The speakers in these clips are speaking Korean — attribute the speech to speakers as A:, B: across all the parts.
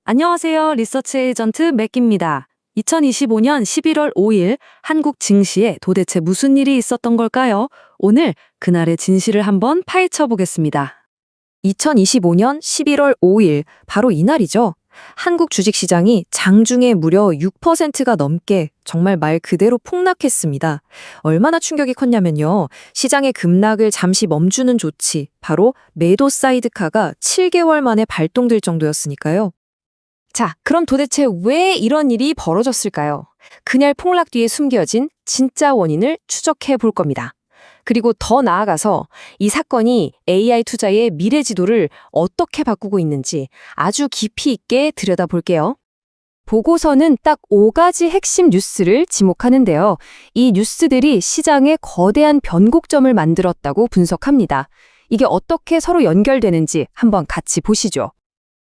A: 안녕하세요. 리서치 에이전트 맥기입니다. 2025년 11월 5일 한국 증시에 도대체 무슨 일이 있었던 걸까요? 오늘 그날의 진실을 한번 파헤쳐 보겠습니다.
B: 2025년 11월 5일, 바로 이날이죠. 한국 주식시장이 장중에 무려 6%가 넘게 정말 말 그대로 폭락했습니다. 얼마나 충격이 컸냐면요. 시장의 급락을 잠시 멈추는 조치, 바로 매도 사이드카가 7개월 만에 발동될 정도였으니까요. 자, 그럼 도대체 왜 이런 일이 벌어졌을까요? 그날 폭락 뒤에 숨겨진 진짜 원인을 추적해 볼 겁니다. 그리고 더 나아가서 이 사건이 AI 투자의 미래 지도를 어떻게 바꾸고 있는지 아주 깊이 있게 들여다볼게요. 보고서는 딱 5가지 핵심 뉴스를 지목하는데요. 이 뉴스들이 시장에 거대한 변곡점을 만들었다고 분석합니다. 이게 어떻게 서로 연결되는지 한번 같이 보시죠.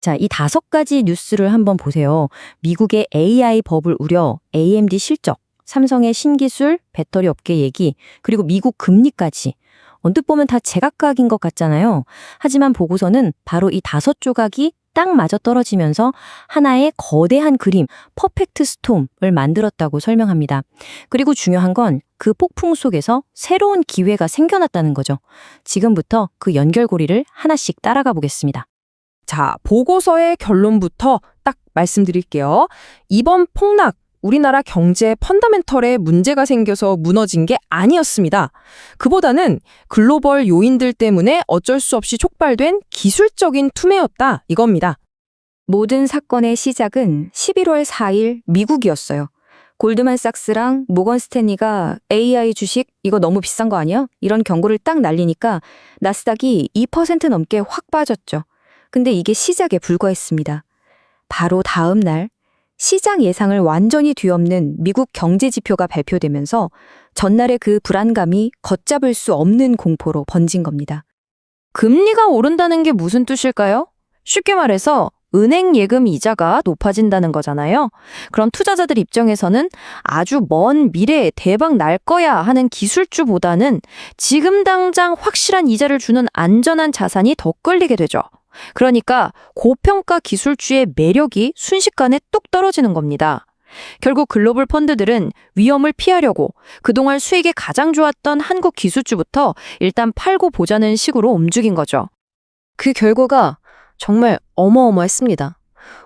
C: 자, 이 5가지 뉴스를 한번 보세요. 미국의 AI 버블 우려, AMD 실적, 삼성의 신기술, 배터리 업계 얘기, 그리고 미국 금리까지. 언뜻 보면 다 제각각인 것 같잖아요. 하지만 보고서는 바로 이 5조각이 딱 맞아떨어지면서 하나의 거대한 그림, 퍼펙트 스톰을 만들었다고 설명합니다. 그리고 중요한 건 그 폭풍 속에서 새로운 기회가 생겨났다는 거죠. 지금부터 그 연결고리를 하나씩 따라가 보겠습니다.
B: 자, 보고서의 결론부터 딱 말씀드릴게요. 이번 폭락, 우리나라 경제 펀더멘털에 문제가 생겨서 무너진 게 아니었습니다. 그보다는 글로벌 요인들 때문에 어쩔 수 없이 촉발된 기술적인 투매였다, 이겁니다. 모든 사건의 시작은 11월 4일 미국이었어요. 골드만삭스랑 모건 스탠리가 AI 주식 이거 너무 비싼 거 아니야? 이런 경고를 딱 날리니까 나스닥이 2% 넘게 확 빠졌죠. 근데 이게 시작에 불과했습니다. 바로 다음 날 시장 예상을 완전히 뒤엎는 미국 경제 지표가 발표되면서 전날의 그 불안감이 걷잡을 수 없는 공포로 번진 겁니다. 금리가 오른다는 게 무슨 뜻일까요? 쉽게 말해서 은행 예금 이자가 높아진다는 거잖아요. 그럼 투자자들 입장에서는 아주 먼 미래에 대박 날 거야 하는 기술주보다는 지금 당장 확실한 이자를 주는 안전한 자산이 더 끌리게 되죠. 그러니까 고평가 기술주의 매력이 순식간에 뚝 떨어지는 겁니다. 결국 글로벌 펀드들은 위험을 피하려고 그동안 수익이 가장 좋았던 한국 기술주부터 일단 팔고 보자는 식으로 움직인 거죠. 그 결과가 정말 어마어마했습니다.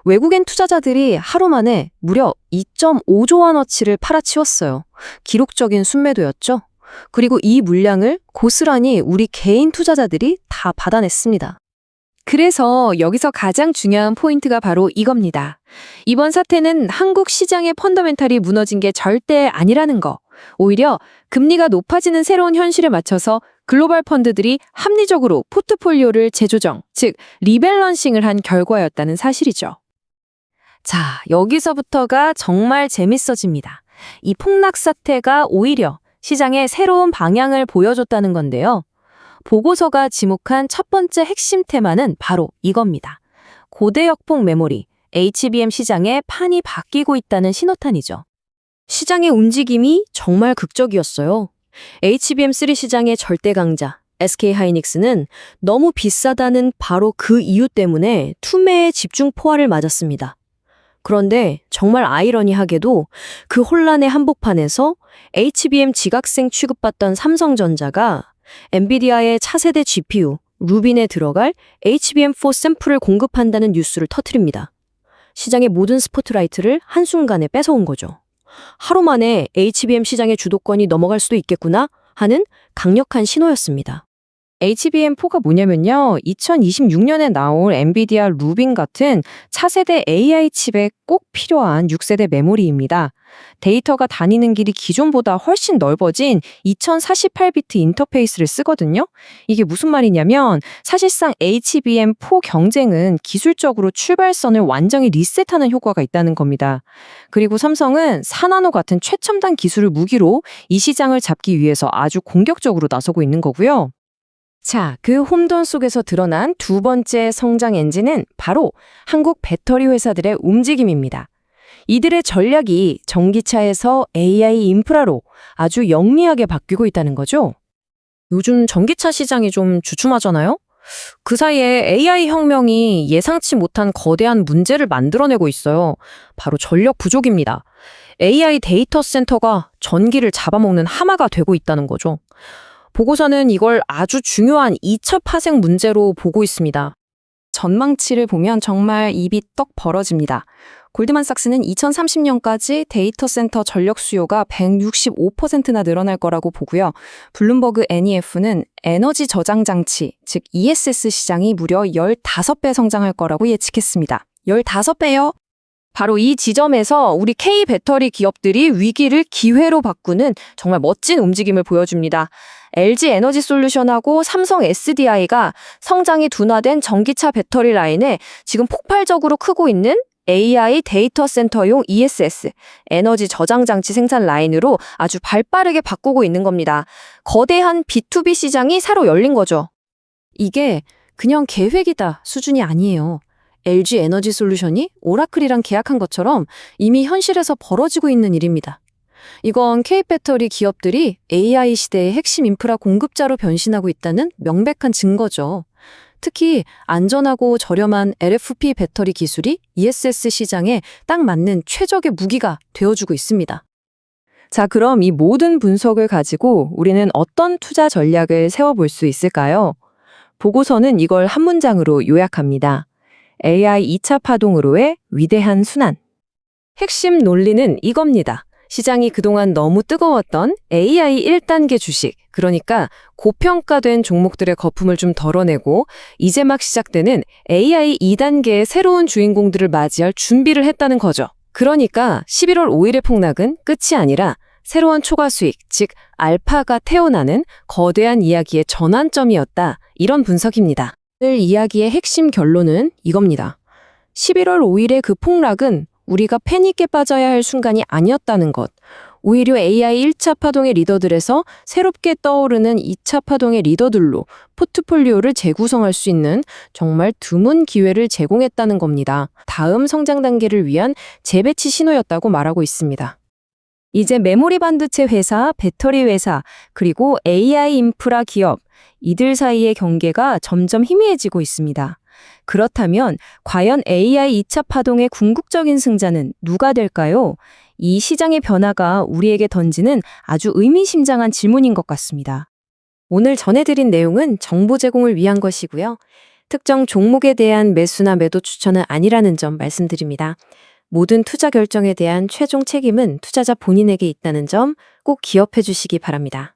B: 외국인 투자자들이 하루 만에 무려 2.5조 원어치를 팔아치웠어요. 기록적인 순매도였죠. 그리고 이 물량을 고스란히 우리 개인 투자자들이 다 받아냈습니다. 그래서 여기서 가장 중요한 포인트가 바로 이겁니다. 이번 사태는 한국 시장의 펀더멘탈이 무너진 게 절대 아니라는 거. 오히려 금리가 높아지는 새로운 현실에 맞춰서 글로벌 펀드들이 합리적으로 포트폴리오를 재조정, 즉 리밸런싱을 한 결과였다는 사실이죠. 자, 여기서부터가 정말 재밌어집니다. 이 폭락 사태가 오히려 시장에 새로운 방향을 보여줬다는 건데요. 보고서가 지목한 첫 번째 핵심 테마는 바로 이겁니다. 고대 역폭 메모리, HBM 시장의 판이 바뀌고 있다는 신호탄이죠. 시장의 움직임이 정말 극적이었어요. HBM3 시장의 절대 강자, SK하이닉스는 너무 비싸다는 바로 그 이유 때문에 투매의 집중 포화를 맞았습니다. 그런데 정말 아이러니하게도 그 혼란의 한복판에서 HBM 지각생 취급받던 삼성전자가 엔비디아의 차세대 GPU, 루빈에 들어갈 HBM4 샘플을 공급한다는 뉴스를 터뜨립니다. 시장의 모든 스포트라이트를 한순간에 뺏어온 거죠. 하루 만에 HBM 시장의 주도권이 넘어갈 수도 있겠구나 하는 강력한 신호였습니다. HBM4가 뭐냐면요. 2026년에 나올 엔비디아 루빈 같은 차세대 AI 칩에 꼭 필요한 6세대 메모리입니다. 데이터가 다니는 길이 기존보다 훨씬 넓어진 2048비트 인터페이스를 쓰거든요. 이게 무슨 말이냐면 사실상 HBM4 경쟁은 기술적으로 출발선을 완전히 리셋하는 효과가 있다는 겁니다. 그리고 삼성은 4나노 같은 최첨단 기술을 무기로 이 시장을 잡기 위해서 아주 공격적으로 나서고 있는 거고요. 자, 그 홈런 속에서 드러난 두 번째 성장 엔진은 바로 한국 배터리 회사들의 움직임입니다. 이들의 전략이 전기차에서 AI 인프라로 아주 영리하게 바뀌고 있다는 거죠. 요즘 전기차 시장이 좀 주춤하잖아요? 그 사이에 AI 혁명이 예상치 못한 거대한 문제를 만들어내고 있어요. 바로 전력 부족입니다. AI 데이터 센터가 전기를 잡아먹는 하마가 되고 있다는 거죠. 보고서는 이걸 아주 중요한 2차 파생 문제로 보고 있습니다.
A: 전망치를 보면 정말 입이 떡 벌어집니다. 골드만삭스는 2030년까지 데이터 센터 전력 수요가 165%나 늘어날 거라고 보고요. 블룸버그 NEF는 에너지 저장 장치, 즉 ESS 시장이 무려 15배 성장할 거라고 예측했습니다. 15배요? 바로 이 지점에서 우리 K 배터리 기업들이 위기를 기회로 바꾸는 정말 멋진 움직임을 보여줍니다. LG 에너지 솔루션하고 삼성 SDI가 성장이 둔화된 전기차 배터리 라인에 지금 폭발적으로 크고 있는 AI 데이터 센터용 ESS, 에너지 저장 장치 생산 라인으로 아주 발빠르게 바꾸고 있는 겁니다. 거대한 B2B 시장이 새로 열린 거죠. 이게 그냥 계획이다 수준이 아니에요. LG 에너지 솔루션이 오라클이랑 계약한 것처럼 이미 현실에서 벌어지고 있는 일입니다. 이건 K배터리 기업들이 AI 시대의 핵심 인프라 공급자로 변신하고 있다는 명백한 증거죠. 특히 안전하고 저렴한 LFP 배터리 기술이 ESS 시장에 딱 맞는 최적의 무기가 되어주고 있습니다. 자, 그럼 이 모든 분석을 가지고 우리는 어떤 투자 전략을 세워볼 수 있을까요? 보고서는 이걸 한 문장으로 요약합니다. AI 2차 파동으로의 위대한 순환. 핵심 논리는 이겁니다. 시장이 그동안 너무 뜨거웠던 AI 1단계 주식, 그러니까 고평가된 종목들의 거품을 좀 덜어내고 이제 막 시작되는 AI 2단계의 새로운 주인공들을 맞이할 준비를 했다는 거죠. 그러니까 11월 5일의 폭락은 끝이 아니라 새로운 초과 수익, 즉 알파가 태어나는 거대한 이야기의 전환점이었다. 이런 분석입니다. 오늘 이야기의 핵심 결론은 이겁니다. 11월 5일의 그 폭락은 우리가 패닉에 빠져야 할 순간이 아니었다는 것. 오히려 AI 1차 파동의 리더들에서 새롭게 떠오르는 2차 파동의 리더들로 포트폴리오를 재구성할 수 있는 정말 드문 기회를 제공했다는 겁니다. 다음 성장 단계를 위한 재배치 신호였다고 말하고 있습니다. 이제 메모리 반도체 회사, 배터리 회사, 그리고 AI 인프라 기업, 이들 사이의 경계가 점점 희미해지고 있습니다. 그렇다면 과연 AI 2차 파동의 궁극적인 승자는 누가 될까요? 이 시장의 변화가 우리에게 던지는 아주 의미심장한 질문인 것 같습니다. 오늘 전해드린 내용은 정보 제공을 위한 것이고요. 특정 종목에 대한 매수나 매도 추천은 아니라는 점 말씀드립니다. 모든 투자 결정에 대한 최종 책임은 투자자 본인에게 있다는 점 꼭 기억해 주시기 바랍니다.